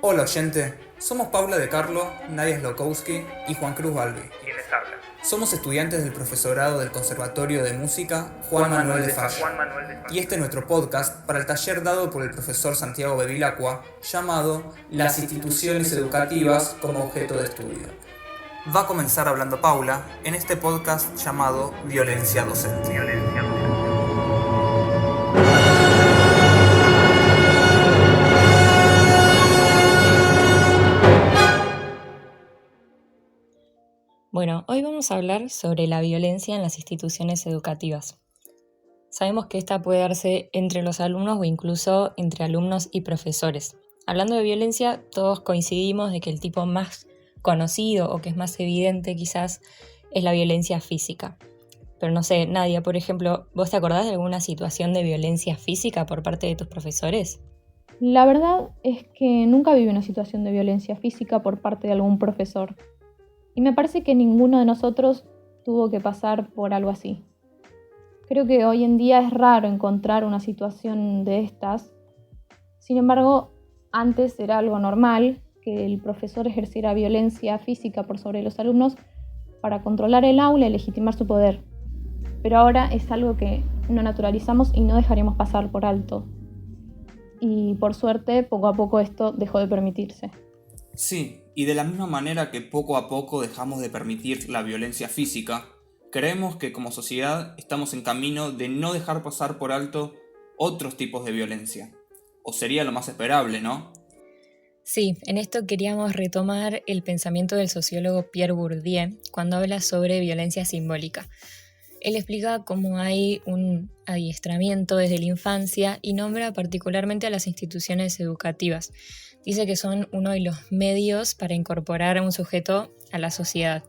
Hola oyente, somos Paula de Carlo, Nadia Slokowski y Juan Cruz Balbi. ¿Quiénes hablan? Somos estudiantes del profesorado del Conservatorio de Música Juan Manuel de Falla. Y este es nuestro podcast para el taller dado por el profesor Santiago Bevilacqua llamado Las instituciones educativas como objeto de estudio. Va a comenzar hablando Paula en este podcast llamado Violencia Docente. Violencia docente. Bueno, hoy vamos a hablar sobre la violencia en las instituciones educativas. Sabemos que esta puede darse entre los alumnos o incluso entre alumnos y profesores. Hablando de violencia, todos coincidimos de que el tipo más conocido o que es más evidente quizás es la violencia física. Pero no sé, Nadia, por ejemplo, ¿vos te acordás de alguna situación de violencia física por parte de tus profesores? La verdad es que nunca viví una situación de violencia física por parte de algún profesor. Y me parece que ninguno de nosotros tuvo que pasar por algo así. Creo que hoy en día es raro encontrar una situación de estas. Sin embargo, antes era algo normal que el profesor ejerciera violencia física por sobre los alumnos para controlar el aula y legitimar su poder. Pero ahora es algo que no naturalizamos y no dejaremos pasar por alto. Y por suerte, poco a poco esto dejó de permitirse. Sí, y de la misma manera que poco a poco dejamos de permitir la violencia física, creemos que como sociedad estamos en camino de no dejar pasar por alto otros tipos de violencia. O sería lo más esperable, ¿no? Sí, en esto queríamos retomar el pensamiento del sociólogo Pierre Bourdieu cuando habla sobre violencia simbólica. Él explica cómo hay un adiestramiento desde la infancia y nombra particularmente a las instituciones educativas. Dice que son uno de los medios para incorporar a un sujeto a la sociedad.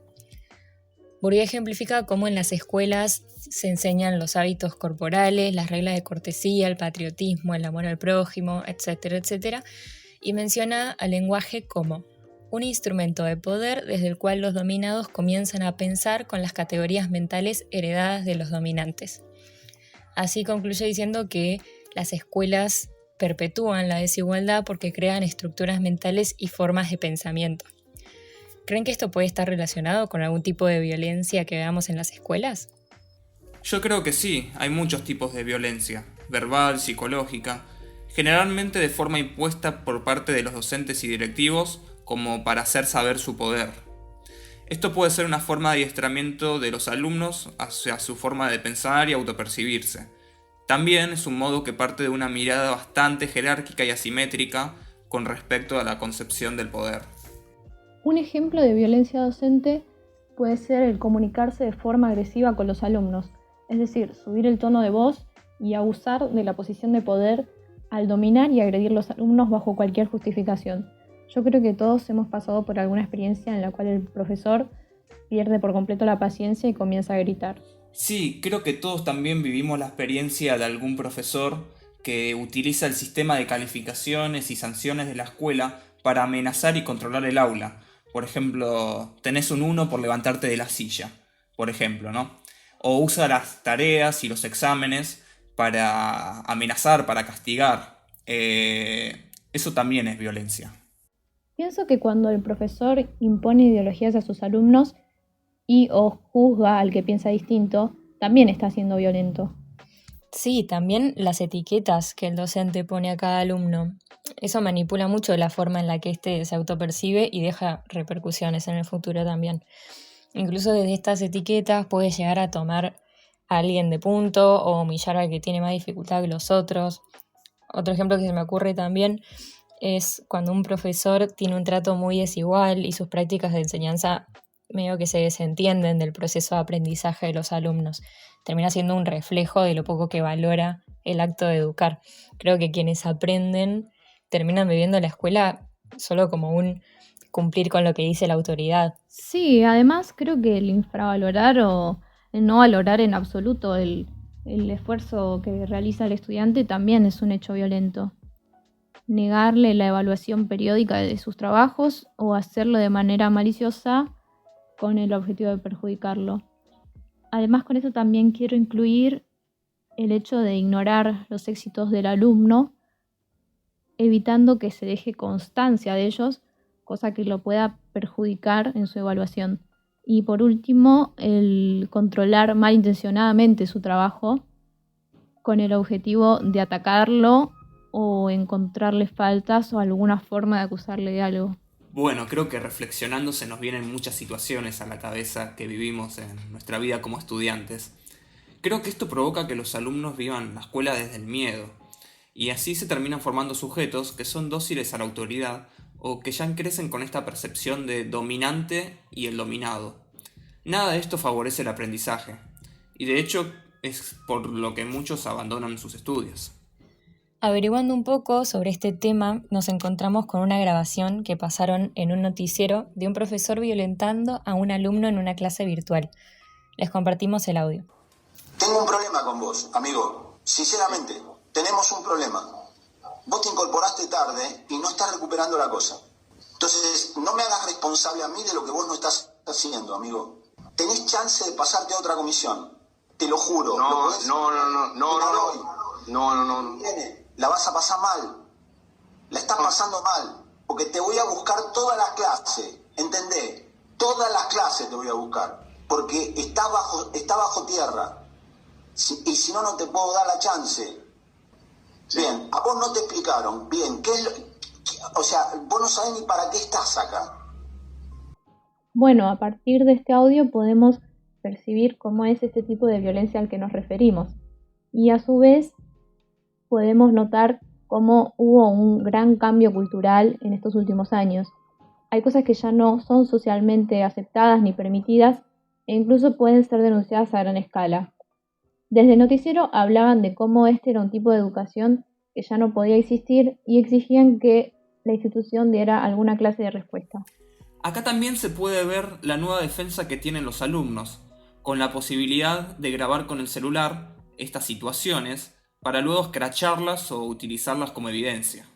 Bourdieu ejemplifica cómo en las escuelas se enseñan los hábitos corporales, las reglas de cortesía, el patriotismo, el amor al prójimo, etcétera, etcétera, y menciona al lenguaje como un instrumento de poder desde el cual los dominados comienzan a pensar con las categorías mentales heredadas de los dominantes. Así concluye diciendo que las escuelas perpetúan la desigualdad porque crean estructuras mentales y formas de pensamiento. ¿Creen que esto puede estar relacionado con algún tipo de violencia que veamos en las escuelas? Yo creo que sí, hay muchos tipos de violencia, verbal, psicológica, generalmente de forma impuesta por parte de los docentes y directivos como para hacer saber su poder. Esto puede ser una forma de adiestramiento de los alumnos hacia su forma de pensar y autopercibirse. También es un modo que parte de una mirada bastante jerárquica y asimétrica con respecto a la concepción del poder. Un ejemplo de violencia docente puede ser el comunicarse de forma agresiva con los alumnos, es decir, subir el tono de voz y abusar de la posición de poder al dominar y agredir a los alumnos bajo cualquier justificación. Yo creo que todos hemos pasado por alguna experiencia en la cual el profesor pierde por completo la paciencia y comienza a gritar. Sí, creo que todos también vivimos la experiencia de algún profesor que utiliza el sistema de calificaciones y sanciones de la escuela para amenazar y controlar el aula. Por ejemplo, tenés un 1 por levantarte de la silla, por ejemplo, ¿no? O usa las tareas y los exámenes para amenazar, para castigar. Eso también es violencia. Pienso que cuando el profesor impone ideologías a sus alumnos y o juzga al que piensa distinto, también está siendo violento. Sí, también las etiquetas que el docente pone a cada alumno. Eso manipula mucho la forma en la que éste se autopercibe y deja repercusiones en el futuro también. Incluso desde estas etiquetas puede llegar a tomar a alguien de punto o humillar al que tiene más dificultad que los otros. Otro ejemplo que se me ocurre también es cuando un profesor tiene un trato muy desigual y sus prácticas de enseñanza medio que se desentienden del proceso de aprendizaje de los alumnos. Termina siendo un reflejo de lo poco que valora el acto de educar. Creo que quienes aprenden terminan viviendo la escuela solo como un cumplir con lo que dice la autoridad. Sí, además creo que el infravalorar o el no valorar en absoluto el esfuerzo que realiza el estudiante también es un hecho violento. Negarle la evaluación periódica de sus trabajos o hacerlo de manera maliciosa con el objetivo de perjudicarlo. Además, con eso también quiero incluir el hecho de ignorar los éxitos del alumno evitando que se deje constancia de ellos, cosa que lo pueda perjudicar en su evaluación. Y por último, el controlar malintencionadamente su trabajo con el objetivo de atacarlo o encontrarle faltas o alguna forma de acusarle de algo. Bueno, creo que reflexionando se nos vienen muchas situaciones a la cabeza que vivimos en nuestra vida como estudiantes. Creo que esto provoca que los alumnos vivan la escuela desde el miedo, y así se terminan formando sujetos que son dóciles a la autoridad o que ya crecen con esta percepción de dominante y el dominado. Nada de esto favorece el aprendizaje, y de hecho es por lo que muchos abandonan sus estudios. Averiguando un poco sobre este tema, nos encontramos con una grabación que pasaron en un noticiero de un profesor violentando a un alumno en una clase virtual. Les compartimos el audio. Tengo un problema con vos, amigo. Sinceramente, tenemos un problema. Vos te incorporaste tarde y no estás recuperando la cosa. Entonces, no me hagas responsable a mí de lo que vos no estás haciendo, amigo. Tenés chance de pasarte a otra comisión. Te lo juro. No. Viene, la vas a pasar mal. La estás pasando mal. Porque te voy a buscar todas las clases. ¿Entendés? Todas las clases te voy a buscar. Porque está bajo tierra. Y si no, no te puedo dar la chance. Bien, a vos no te explicaron. Bien, vos no sabés ni para qué estás acá. Bueno, a partir de este audio podemos percibir cómo es este tipo de violencia al que nos referimos. Y a su vez podemos notar cómo hubo un gran cambio cultural en estos últimos años. Hay cosas que ya no son socialmente aceptadas ni permitidas e incluso pueden ser denunciadas a gran escala. Desde el noticiero hablaban de cómo este era un tipo de educación que ya no podía existir y exigían que la institución diera alguna clase de respuesta. Acá también se puede ver la nueva defensa que tienen los alumnos, con la posibilidad de grabar con el celular estas situaciones para luego escracharlas o utilizarlas como evidencia.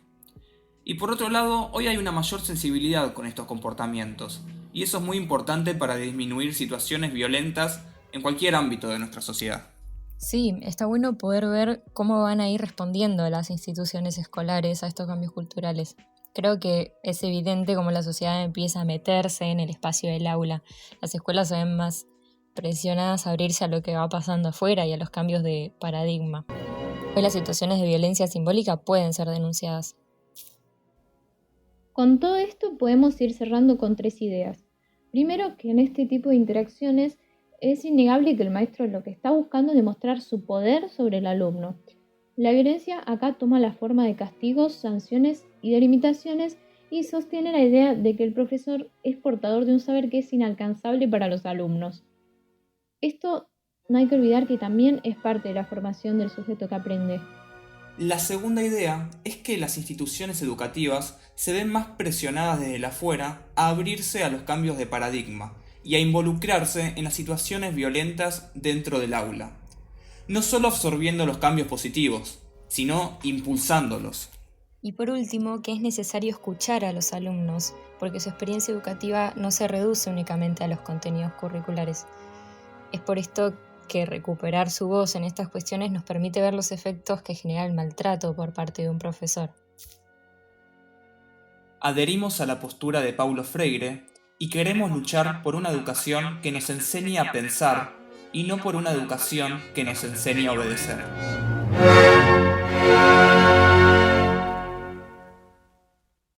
Y por otro lado, hoy hay una mayor sensibilidad con estos comportamientos, y eso es muy importante para disminuir situaciones violentas en cualquier ámbito de nuestra sociedad. Sí, está bueno poder ver cómo van a ir respondiendo las instituciones escolares a estos cambios culturales. Creo que es evidente cómo la sociedad empieza a meterse en el espacio del aula. Las escuelas se ven más presionadas a abrirse a lo que va pasando afuera y a los cambios de paradigma. Hoy las situaciones de violencia simbólica pueden ser denunciadas. Con todo esto podemos ir cerrando con 3 ideas. Primero, que en este tipo de interacciones es innegable que el maestro lo que está buscando es demostrar su poder sobre el alumno. La violencia acá toma la forma de castigos, sanciones y delimitaciones y sostiene la idea de que el profesor es portador de un saber que es inalcanzable para los alumnos. Esto no hay que olvidar que también es parte de la formación del sujeto que aprende. La segunda idea es que las instituciones educativas se ven más presionadas desde el afuera a abrirse a los cambios de paradigma y a involucrarse en las situaciones violentas dentro del aula. No solo absorbiendo los cambios positivos, sino impulsándolos. Y por último, que es necesario escuchar a los alumnos, porque su experiencia educativa no se reduce únicamente a los contenidos curriculares. Es por esto que recuperar su voz en estas cuestiones nos permite ver los efectos que genera el maltrato por parte de un profesor. Adherimos a la postura de Paulo Freire y queremos luchar por una educación que nos enseñe a pensar y no por una educación que nos enseñe a obedecer.